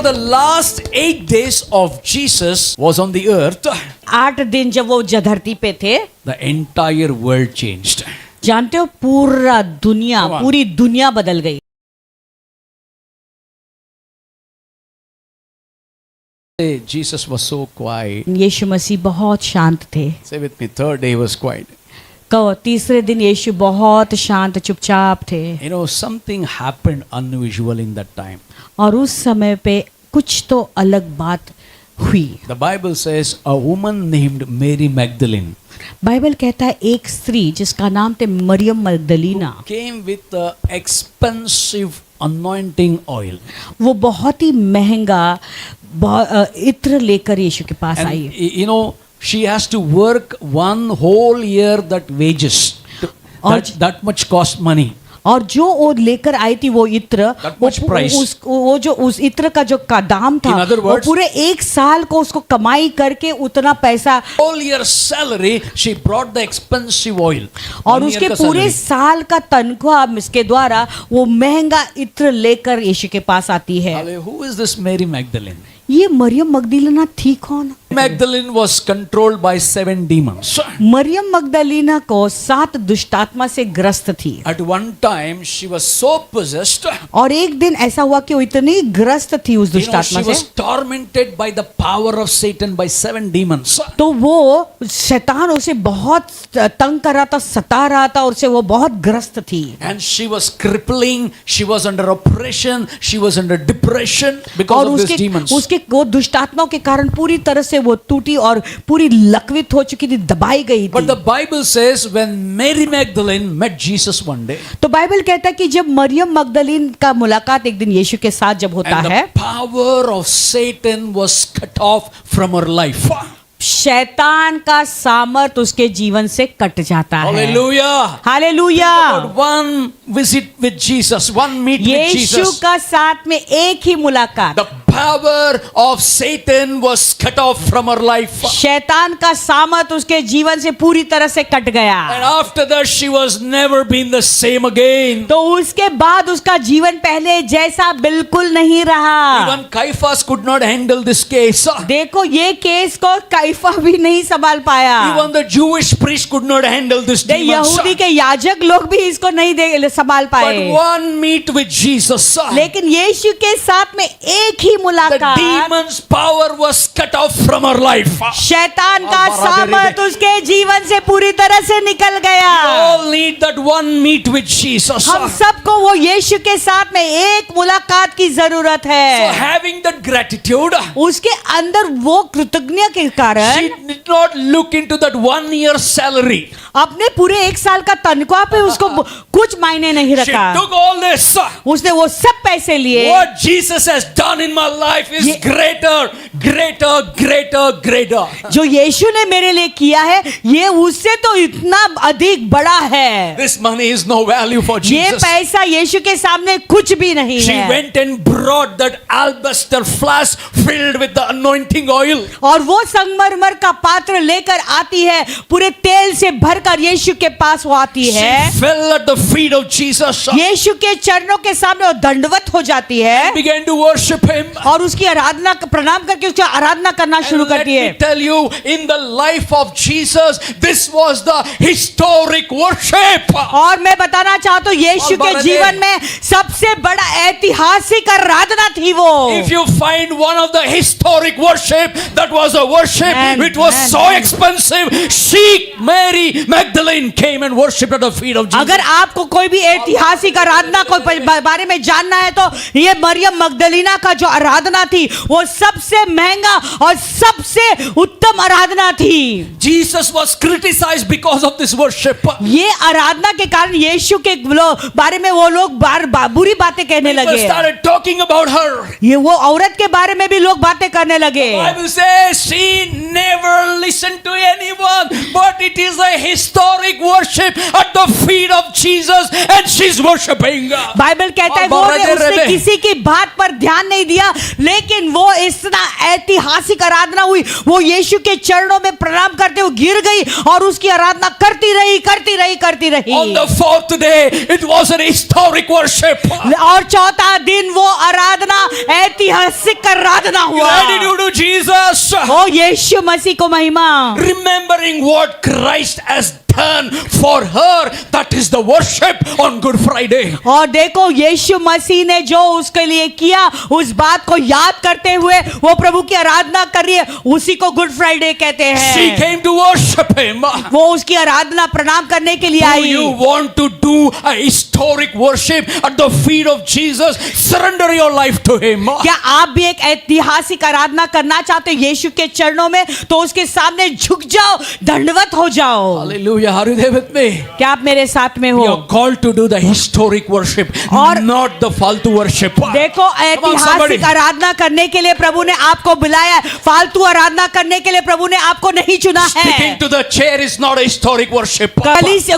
the last 8 days of Jesus was on the earth, 8 दिन जब वो धरती पे थे, the entire world changed. जानते हो पूरा दुनिया, Come on. पूरी दुनिया बदल गई. Jesus was so quiet. यीशु मसीह बहुत शांत थे. Say with me, third day was quiet. कहो, तीसरे दिन यीशु बहुत शांत चुपचाप थे. You know, something happened unusual in that time. और उस समय पे कुछ तो अलग बात हुई. The Bible says a woman named Mary Magdalene Bible कहता है एक स्त्री जिसका नाम थे Maryam मगदलीना, came with the expensive anointing oil. वो बहुत ही महंगा इत्र लेकर यीशु के पास And I. you know, she has to work one whole year that wages. That much cost money. और जो वो लेकर आई थी वो इत्र, That much price. वो जो उस इत्र का जो का दाम था, In other वो words, पूरे एक साल को उसको कमाई करके उतना पैसा, Whole year salary, she brought the expensive oil. और 1 उसके year का पूरे salary. साल का तनख्वाह इसके द्वारा वो महंगा इत्र लेकर यीशु के पास आती है. Hallelujah. Who is this Mary Magdalene? ये मरियम मगदलीना थी कौन? Magdalene was controlled by 7 demons. Maryam मगदलीना को 7 दुष्टात्मा से ग्रस्त थी. At one time, she was so possessed. और एक दिन ऐसा हुआ कि वो इतनी ग्रस्त थी उस You know, दुष्टात्मा she was से, tormented by the power of Satan by 7 demons. तो वो शैतान उसे बहुत तंग कर रहा था, सता रहा था, और उसे वो बहुत ग्रस्त थी. And she was crippling, she was under oppression, she was under depression because और of these demons. उसके वो दुष्टात्माओं के कारण पूरी तरह से वो टूटी और पूरी लकवित हो चुकी थी, दबाई गई But थी. the Bible says when Mary Magdalene met Jesus one day, तो बाइबल कहता है कि जब मरियम मगदलीन का मुलाकात एक दिन यीशु के साथ जब होता and है, the power of Satan was cut off from her life. शैतान का सामर्थ उसके जीवन से कट जाता है. Hallelujah. Hallelujah. But one visit with Jesus, one meet with Yeshu Jesus, का साथ में एक ही मुलाकात, the power of Satan was cut off from her life. शैतान का सामर्थ उसके जीवन से पूरी तरह से कट गया. And after that, she was never been the same again. तो उसके बाद उसका जीवन पहले जैसा बिल्कुल नहीं रहा. Even Caiaphas could not handle this case. देखो ये केस को कैफा भी नहीं संभाल पाया. Even the Jewish priest could not handle this demons. यहूदी के याजक लोग भी इसको नहीं संभाल But पाए. one meet with Jesus, लेकिन यीशु के साथ में एक ही the मुलाकात, demon's power was cut off from her life. शैतान का सामर्थ उसके जीवन से पूरी तरह से निकल We गया. all need that one meet with Jesus. हम सबको वो यीशु के साथ में एक मुलाकात की जरूरत So है. having that gratitude, उसके अंदर वो कृतज्ञता के she कारण did not look into that 1 year salary. अपने पूरे एक साल का तनख्वाह पे उसको कुछ मायने नहीं She रखा. took all this. उसने वो सब पैसे लिए. What Jesus has done in my life is greater, greater, greater, greater. जो यीशु ने मेरे लिए किया है ये उससे तो इतना अधिक बड़ा है. This money is no value for ये Jesus. पैसा यीशु के सामने कुछ भी नहीं She है. went and brought that alabaster flask filled with the anointing oil. और वो संगमरमर का पात्र लेकर आती है, पूरे तेल से भरकर यीशु के पास वो आती She है. fell at the feet of Jesus. यीशु के चरणों के सामने वो दंडवत हो जाती है Began to worship him. और उसकी आराधना, प्रणाम करके उसकी आराधना करना शुरू And let करती है. me tell you, in the life of Jesus, this was the historic worship. और मैं बताना चाहता हूँ यीशु और के बड़ा जीवन दे। में सबसे बड़ा ऐतिहासिक आराधना थी वो. If you find one of the historic worship, that was a worship Man, which was man, so man. expensive. She, Mary Magdalene, came and worshipped at the feet of Jesus. अगर आपको कोई भी ऐतिहासिक आराधना को बारे में जानना है तो ये मरियम मगदलीना का जो आराधना थी वो सबसे महंगा और सबसे उत्तम आराधना थी. Jesus was criticized because of this worship. ये आराधना के कारण यीशु के बारे में वो लोग बुरी बातें कहने People लगे. started talking about her. ये वो औरत के बारे में भी लोग बातें करने लगे. Bible says she never listened listen to anyone, but it is a historic worship at the feet of Jesus, and she's worshiping. Bible कहता है वो उसने किसी की बात पर ध्यान नहीं दिया, लेकिन वो इतना ऐतिहासिक आराधना हुई, वो यीशु के चरणों में प्रणाम करते हुए गिर गई और उसकी आराधना करती रही, करती रही, करती रही। On the fourth day, it was an historic worship. और चौथा दिन वो आराधना ऐतिहासिक आराधना हुआ। Gratitude to Jesus. ओ यीशु मसीह को महिमा। Remembering what Christ has done for her, that is the worship on Good Friday. और देखो यीशु मसीह ने जो उसके लिए किया, उस बात को याद करते हुए वो प्रभु की आराधना कर रही है, उसी को गुड फ्राइडे कहते हैं। She came to worship him. वो उसकी आराधना प्रणाम करने के लिए Do I. you want to do a historic worship at the feet of Jesus? Surrender your life to him. क्या आप भी एक ऐतिहासिक आराधना करना चाहते हो यीशु के चरणों में? तो उसके सामने झुक जाओ, दंडवत हो जाओ। Hallelujah. Are you there with me? क्या आप मेरे साथ में हो? We are called to do the historic worship, और not the फालतू worship. देखो ऐतिहासिक आराधना करने के लिए प्रभु ने आपको बुलाया है, फालतू आराधना करने के लिए प्रभु ने आपको नहीं चुना है। Sticking to the chair is not a historic worship.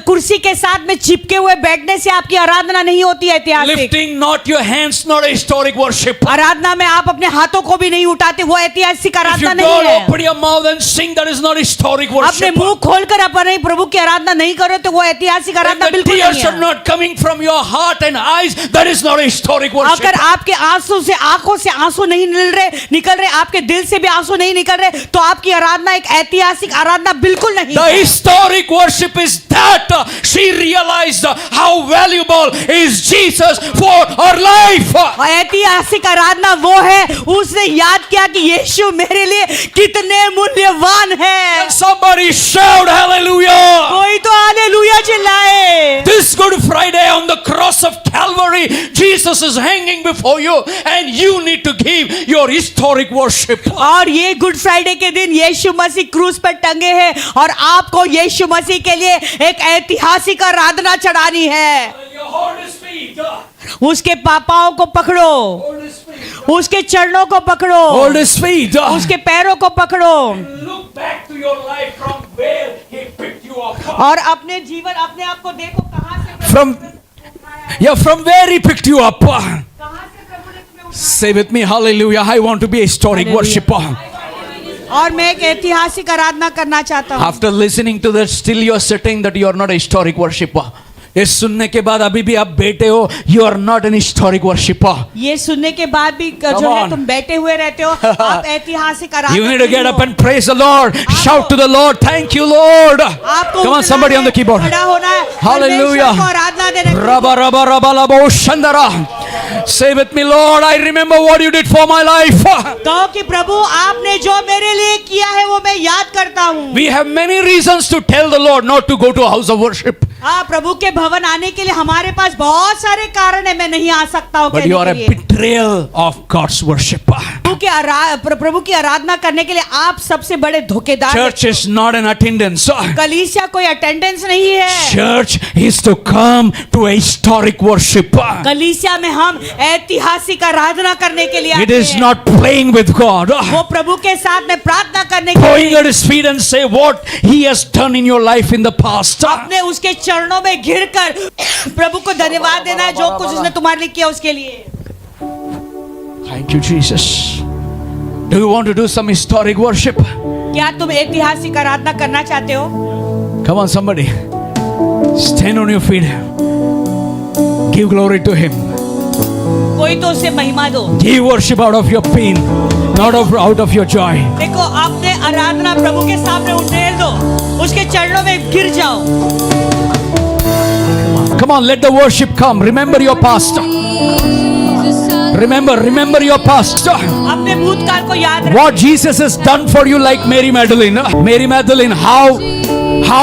कुर्सी के साथ में चिपके हुए बैठने से आपकी आराधना नहीं होती है ऐतिहासिक। Lifting not your hands, not a historic worship. आराधना में आप अपने हाथों को भी नहीं उठाते, वो ऐतिहासिक If you आराधना don't नहीं है। open your mouth and sing, that is not historic अपने worship. मुंह खोलकर अपने प्रभु की आराधना नहीं करो तो वो ऐतिहासिक If आराधना the बिल्कुल tears नहीं are है। not coming from your heart and eyes, that is not a historic worship. अगर आपके आंसू से आंखों से आंसू नहीं निकल रहे, आपके दिल से भी आंसू नहीं निकल रहे, तो आपकी आराधना एक ऐतिहासिक आराधना बिल्कुल नहीं The है। historic worship is that she realized how valuable is Jesus for her life. और ऐतिहासिक आराधना वो है, उसने याद किया कि यीशु मेरे लिए कितने मूल्यवान है। Somebody shout hallelujah. कोई तो हालेलुया चिल्लाए। This Good Friday on the cross of Calvary, Jesus is hanging before you and you need to give your historic worship. और ये गुड फ्राइडे के दिन यीशु मसीह क्रूस पर टंगे हैं और आपको यीशु मसीह के लिए एक ऐतिहासिक आराधना चढ़ानी है। You hold his feet. उसके पापाओं को पकड़ो, Hold his feet. उसके चरणों को पकड़ो, Hold his feet. उसके पैरों को पकड़ो Look back to your life from where he picked you up. और अपने जीवन अपने आप को देखो कहां से From where he picked you up. कहां से प्रभु ने तुम्हें उठाया। Say with me, hallelujah. I want to be a historic Hallelujah. worshiper. और मैं एक ऐतिहासिक आराधना करना चाहता हूँ। After listening to that, still you are sitting that you are not a historic worshiper. ये सुनने के बाद अभी भी आप बैठे हो, you are not an historic worshiper. ये सुनने के बाद भी जो है तुम बैठे हुए रहते हो, आप ऐतिहासिक आराधना You need to get नहीं up हो। and praise the Lord. Shout to the Lord. Thank you, Lord. आपको Come on, somebody on the keyboard. खड़ा होना है, Hallelujah. परमेश्वर को आराधना देने। Rabba, rabba, rabba, labo, shandara. Say with me, Lord, I remember what you did for my life. कहो कि प्रभु आपने जो मेरे लिए किया है वो मैं याद करता हूँ। We have many reasons to tell the Lord not to go to a house of worship. हाँ, प्रभु के भवन आने के लिए हमारे पास बहुत सारे कारण है, मैं नहीं आ सकता हूँ But you are a betrayal of God's worship. प्रभु की आराधना करने के लिए आप सबसे बड़े धोखेदार हैं। Church is not an attendance. कलीसिया कोई अटेंडेंस नहीं है। Church is to come to a historic worship. कलीसिया में हम ऐतिहासिक आराधना करने के लिए It आते is हैं। not playing with God. वो प्रभु के साथ में प्रार्थना करने के Going लिए at his feet and say what he has done in your life in the past. अपने उसके चरणों में गिरकर प्रभु को धन्यवाद देना है जो कुछ उसने तुम्हारे लिए किया उसके लिए। Thank you, Jesus. Do you want to do some historic worship? क्या तुम ऐतिहासिक आराधना करना चाहते हो? Come on, somebody. Stand on your feet. Give glory to him. कोई तो उसे महिमा दो। Give worship out of your pain, not out of your joy. देखो अपने आराधना प्रभु के सामने उंडेल दो, उसके चरणों में गिर जाओ। Come on, let the worship come. Remember your past. Remember your past. अपने भूतकाल को याद रखो। What Jesus has done for you, like Mary Magdalene. Mary Magdalene, how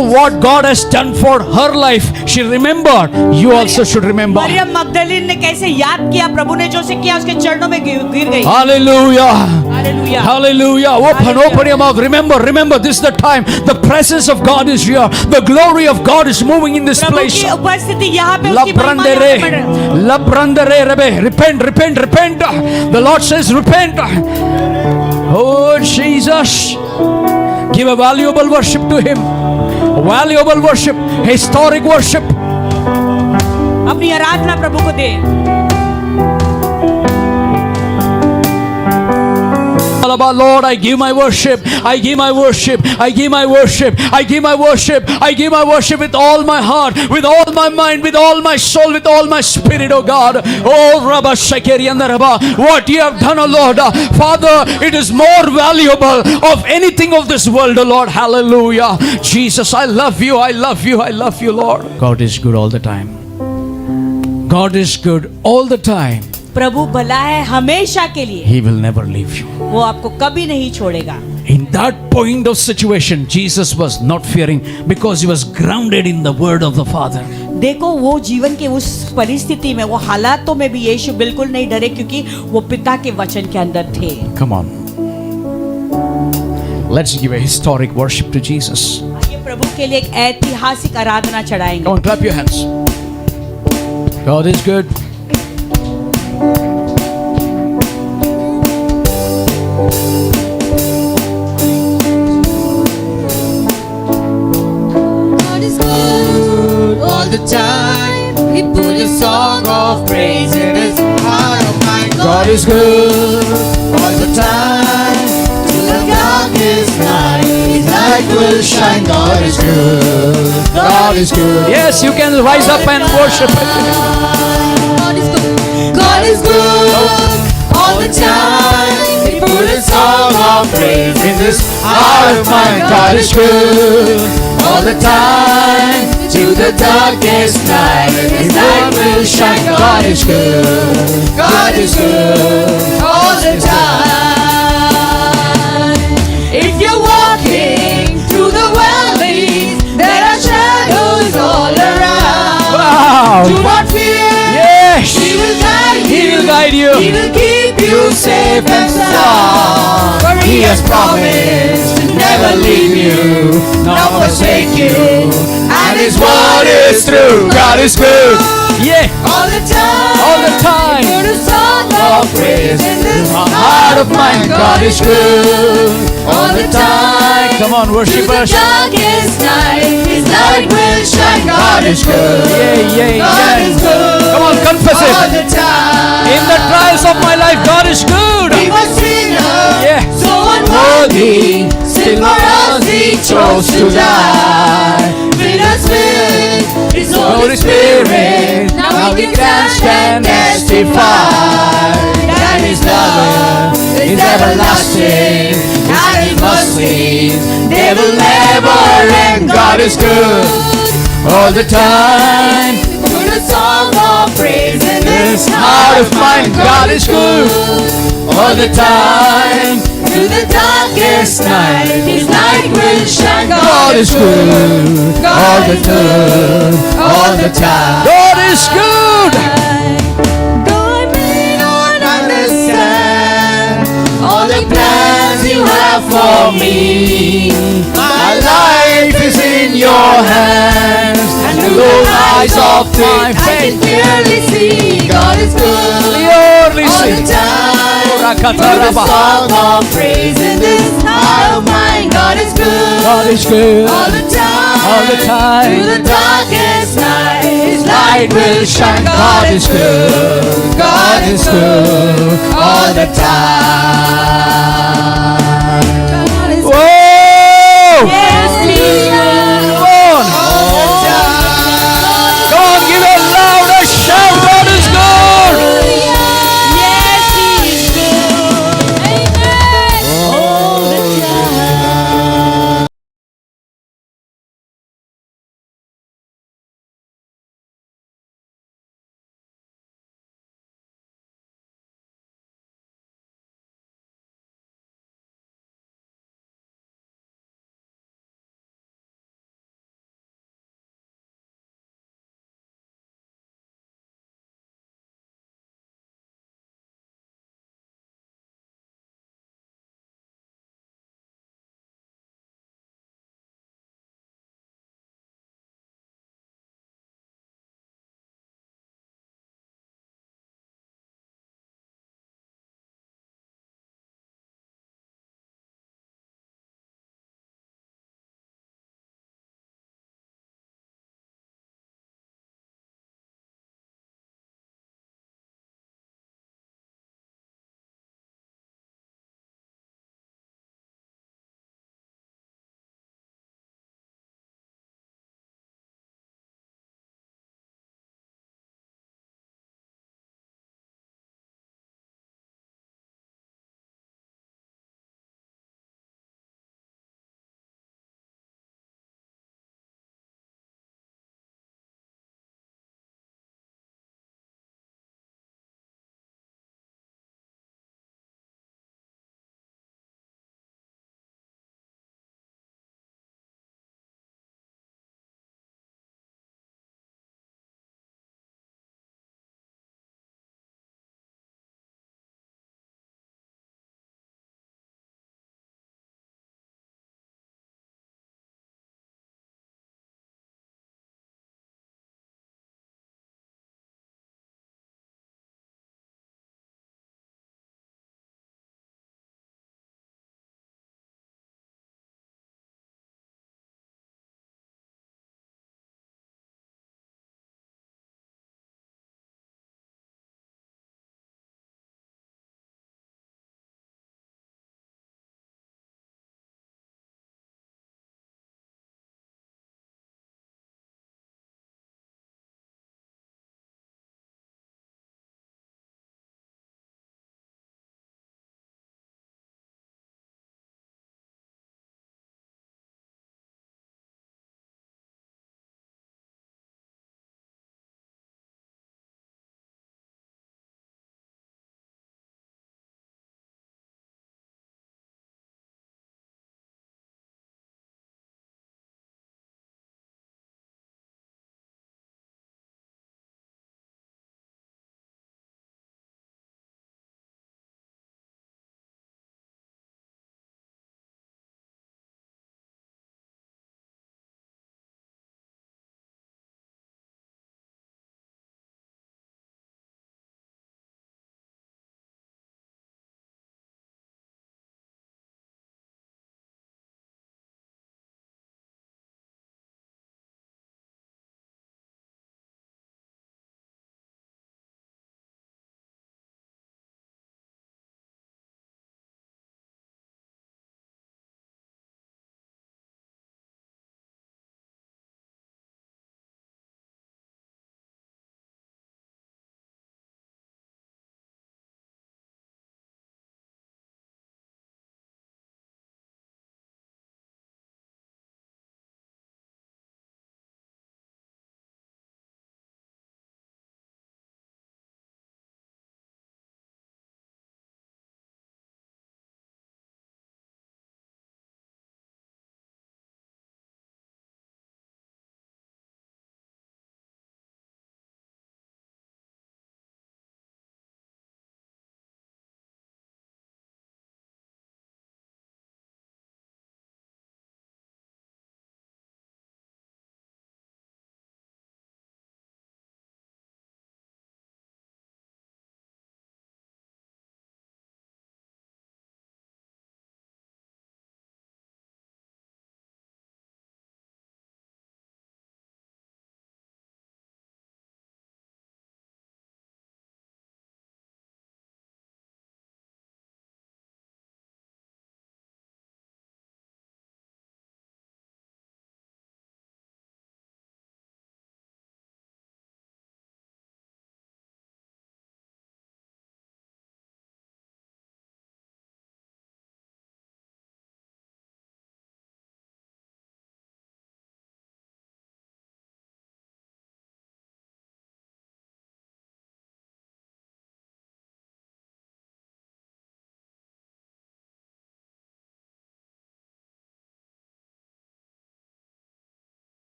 what God has done for her life, she remembered. You also should remember. Maryam मगदलीन ने कैसे याद किया, प्रभु ने जो उसे किया उसके चरणों में गिर गई। Hallelujah. Hallelujah. Hallelujah. Open your mouth. Remember, this is the time. The presence of God is here. The glory of God is moving in this Prabhu place. की उपस्थिति यहाँ पे उसकी महिमा यहाँ पर। Labrandere, Rebe. Repent. The Lord says repent. Oh, Jesus. Give a valuable worship to Him. Valuable worship, historic worship. अपनी आराधना प्रभु को दे। All about, Lord, I give my worship, I give my worship, I give my worship, I give my worship, I give my worship with all my heart, with all my mind, with all my soul, with all my spirit, oh God. Oh Rabba Shakeri and Rabba, what you have done, oh Lord. Father, it is more valuable of anything of this world, oh Lord. Hallelujah. Jesus, I love you, I love you, I love you, Lord. God is good all the time. God is good all the time. प्रभु भला है हमेशा के लिए। He will never leave you. वो आपको कभी नहीं छोड़ेगा। In that point of situation, Jesus was not fearing because he was grounded in the word of the Father. देखो वो जीवन के उस परिस्थिति में, वो हालातों में भी यीशु बिल्कुल नहीं डरे क्योंकि वो पिता के वचन के अंदर थे। Come on. Let's give a historic worship to Jesus. आइए प्रभु के लिए एक ऐतिहासिक आराधना चढ़ाएंगे। Come on, clap your hands. God is good. The time He put a song of praise in His heart of mine. God is good all the time. To the darkest night, His light will shine. God is good. God is good. Yes, you can rise up and worship. God is good. God is good all the time. He put a song of praise in this heart of mine. God is good all the time. To the darkest night, His light will shine. God is good. God is good all the time. If you're walking through the valleys, there are shadows all around. Wow. Do not fear. Yes. He will guide you. He will guide you. He will keep you safe and sound. For He has promised to never leave you, nor forsake you. And His word is true. God is good Yeah. all the time. All the time. Put a song of praise in this heart of mine. God is good all the time. Come on, Through the worshipers. darkest night, His light will shine. God is good. Yeah. God is good. Come on, confess all it. the time. In the trials of my life, God is good. He was sinner, Yeah. so unworthy. Still for us He chose to die. Fill us with His Holy Spirit. Now we can stand testify that His love is everlasting and His mercy they will never end. God is good all the time. Put a song of praise in this heart of mine. God is good all the time. Through the darkest night, His light will shine. God is good all the time. All the time. God is good. Though I may not understand all the plans You have for me, my life is in Your hands, and through the eyes of my faith I can clearly see God is good Clearly all the see. time. Put a song of praise in this heart of mine. God is good God is good. all the time. All the time. Through the darkest night, His light will shine. God is good. God is good all the time. God is Whoa.